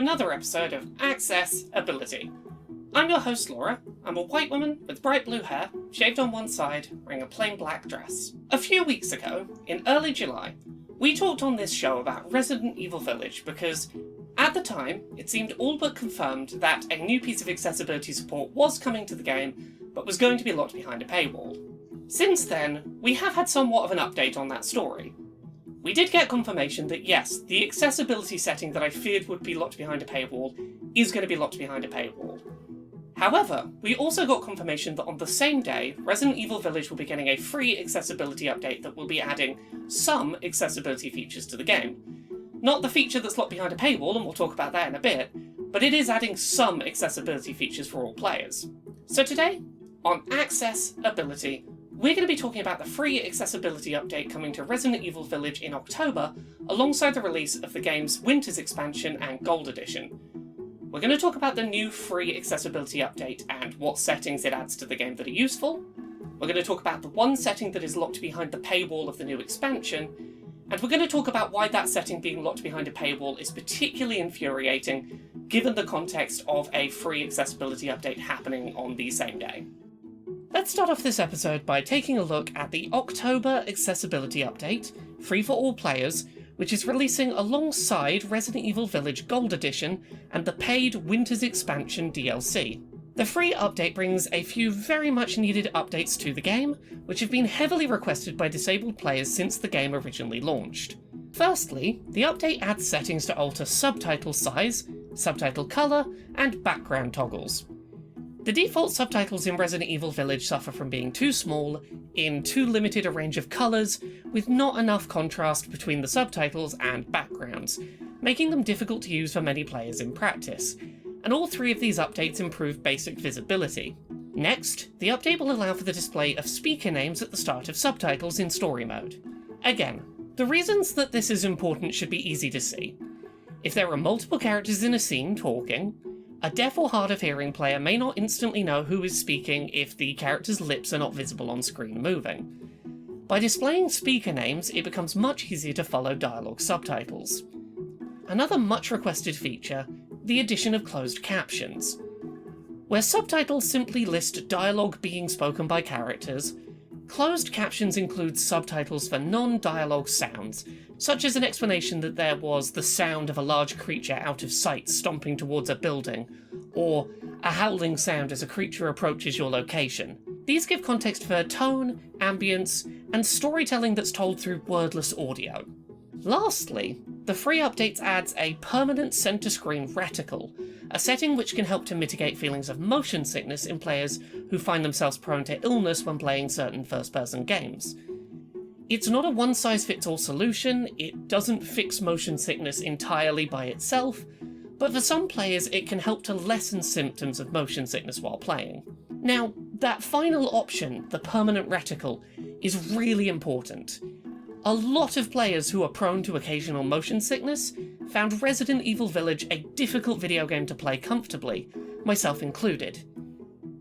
another episode of Accessibility. I'm your host Laura. I'm a white woman with bright blue hair, shaved on one side, wearing a plain black dress. A few weeks ago, in early July, we talked on this show about Resident Evil Village because, at the time, it seemed all but confirmed that a new piece of accessibility support was coming to the game, but was going to be locked behind a paywall. Since then, we have had somewhat of an update on that story. We did get confirmation that yes, the accessibility setting that I feared would be locked behind a paywall is going to be locked behind a paywall. However, we also got confirmation that on the same day, Resident Evil Village will be getting a free accessibility update that will be adding some accessibility features to the game. Not the feature that's locked behind a paywall, and we'll talk about that in a bit, but it is adding some accessibility features for all players. So today, on Accessibility, we're going to be talking about the free accessibility update coming to Resident Evil Village in October, alongside the release of the game's Winter's Expansion and Gold Edition. We're going to talk about the new free accessibility update and what settings it adds to the game that are useful. We're going to talk about the one setting that is locked behind the paywall of the new expansion, and we're going to talk about why that setting being locked behind a paywall is particularly infuriating, given the context of a free accessibility update happening on the same day. Let's start off this episode by taking a look at the October accessibility update, free for all players, which is releasing alongside Resident Evil Village Gold Edition and the paid Winter's Expansion DLC. The free update brings a few very much needed updates to the game, which have been heavily requested by disabled players since the game originally launched. Firstly, the update adds settings to alter subtitle size, subtitle colour, and background toggles. The default subtitles in Resident Evil Village suffer from being too small, in too limited a range of colours, with not enough contrast between the subtitles and backgrounds, making them difficult to use for many players in practice, and all three of these updates improve basic visibility. Next, the update will allow for the display of speaker names at the start of subtitles in story mode. Again, the reasons that this is important should be easy to see. If there are multiple characters in a scene talking, a deaf or hard of hearing player may not instantly know who is speaking if the character's lips are not visible on screen moving. By displaying speaker names, it becomes much easier to follow dialogue subtitles. Another much requested feature, the addition of closed captions. Where subtitles simply list dialogue being spoken by characters, closed captions include subtitles for non-dialogue sounds, such as an explanation that there was the sound of a large creature out of sight stomping towards a building, or a howling sound as a creature approaches your location. These give context for tone, ambience, and storytelling that's told through wordless audio. Lastly, the free updates adds a permanent center screen reticle, a setting which can help to mitigate feelings of motion sickness in players who find themselves prone to illness when playing certain first-person games. It's not a one-size-fits-all solution, it doesn't fix motion sickness entirely by itself, but for some players it can help to lessen symptoms of motion sickness while playing. Now, that final option, the permanent reticle, is really important. A lot of players who are prone to occasional motion sickness found Resident Evil Village a difficult video game to play comfortably, myself included.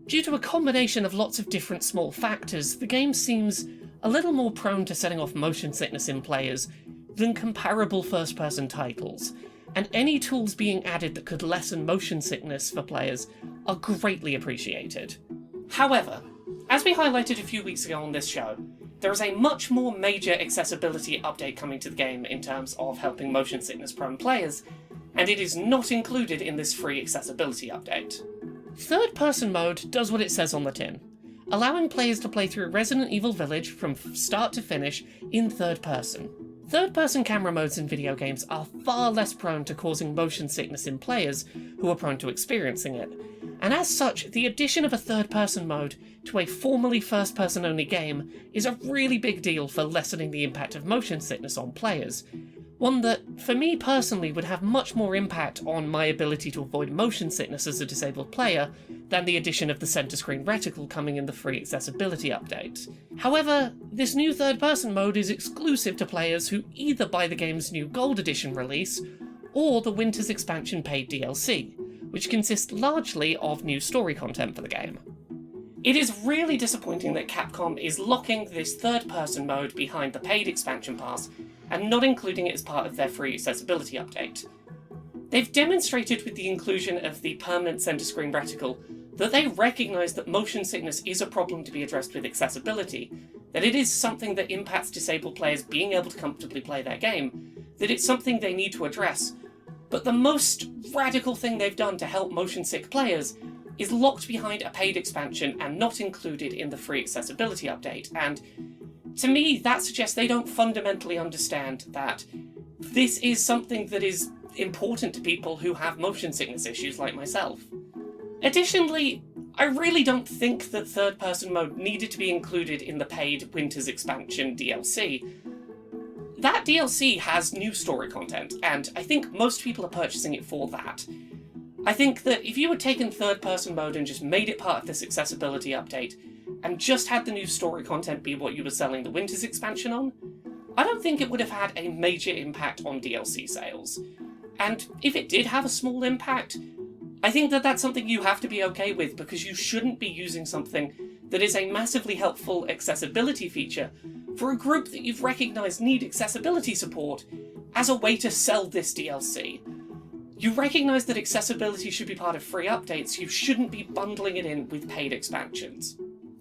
Due to a combination of lots of different small factors, the game seems a little more prone to setting off motion sickness in players than comparable first-person titles, and any tools being added that could lessen motion sickness for players are greatly appreciated. However, as we highlighted a few weeks ago on this show, there is a much more major accessibility update coming to the game in terms of helping motion sickness-prone players, and it is not included in this free accessibility update. Third-person mode does what it says on the tin, allowing players to play through Resident Evil Village from start to finish in third person. Third-person camera modes in video games are far less prone to causing motion sickness in players who are prone to experiencing it, and as such, the addition of a third-person mode to a formerly first-person only game is a really big deal for lessening the impact of motion sickness on players. One that, for me personally, would have much more impact on my ability to avoid motion sickness as a disabled player than the addition of the center screen reticle coming in the free accessibility update. However, this new third-person mode is exclusive to players who either buy the game's new Gold Edition release, or the Winter's Expansion paid DLC, which consists largely of new story content for the game. It is really disappointing that Capcom is locking this third-person mode behind the paid expansion pass and not including it as part of their free accessibility update. They've demonstrated with the inclusion of the permanent centre screen reticle that they recognise that motion sickness is a problem to be addressed with accessibility, that it is something that impacts disabled players being able to comfortably play their game, that it's something they need to address. But the most radical thing they've done to help motion sick players is locked behind a paid expansion and not included in the free accessibility update, and to me that suggests they don't fundamentally understand that this is something that is important to people who have motion sickness issues like myself. Additionally, I really don't think that third-person mode needed to be included in the paid Winter's Expansion DLC. That DLC has new story content, and I think most people are purchasing it for that. I think that if you had taken third-person mode and just made it part of this accessibility update, and just had the new story content be what you were selling the Winter's Expansion on, I don't think it would have had a major impact on DLC sales. And if it did have a small impact, I think that that's something you have to be okay with, because you shouldn't be using something that is a massively helpful accessibility feature for a group that you've recognised need accessibility support as a way to sell this DLC. You recognise that accessibility should be part of free updates, you shouldn't be bundling it in with paid expansions.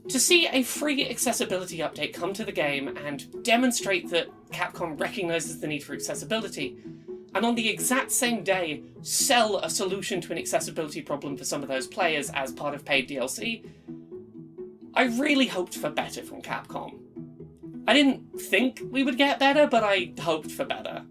To see a free accessibility update come to the game and demonstrate that Capcom recognises the need for accessibility, and on the exact same day sell a solution to an accessibility problem for some of those players as part of paid DLC, I really hoped for better from Capcom. I didn't think we would get better, but I hoped for better.